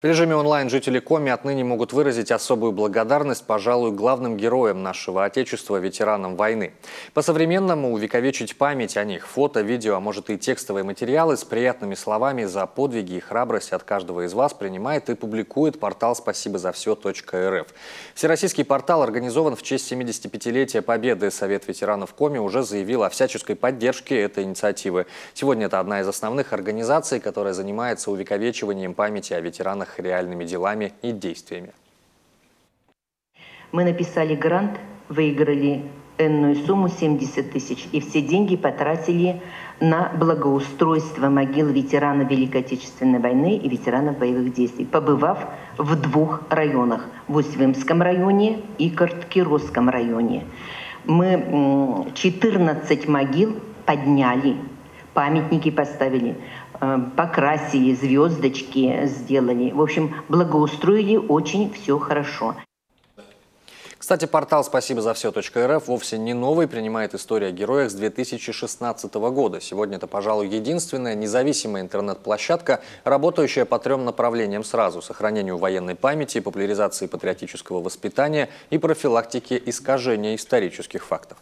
В режиме онлайн жители Коми отныне могут выразить особую благодарность, пожалуй, главным героям нашего Отечества, ветеранам войны. По-современному увековечить память о них, фото, видео, а может и текстовые материалы с приятными словами за подвиги и храбрость от каждого из вас принимает и публикует портал «Спасибозавсё.рф». Всероссийский портал организован в честь 75-летия Победы. Совет ветеранов Коми уже заявил о всяческой поддержке этой инициативы. Сегодня это одна из основных организаций, которая занимается увековечиванием памяти о ветеранах реальными делами и действиями. Мы написали грант, выиграли энную сумму 70 тысяч, и все деньги потратили на благоустройство могил ветеранов Великой Отечественной войны и ветеранов боевых действий, побывав в двух районах – в Усть-Вымском районе и Карткиросском районе. Мы 14 могил подняли, памятники поставили, покрасили, звездочки сделали. В общем, благоустроили очень все хорошо. Кстати, портал «Спасибозавсё.рф» вовсе не новый, принимает историю о героях с 2016 года. Сегодня это, пожалуй, единственная независимая интернет-площадка, работающая по 3 направлениям сразу: сохранению военной памяти, популяризации патриотического воспитания и профилактике искажения исторических фактов.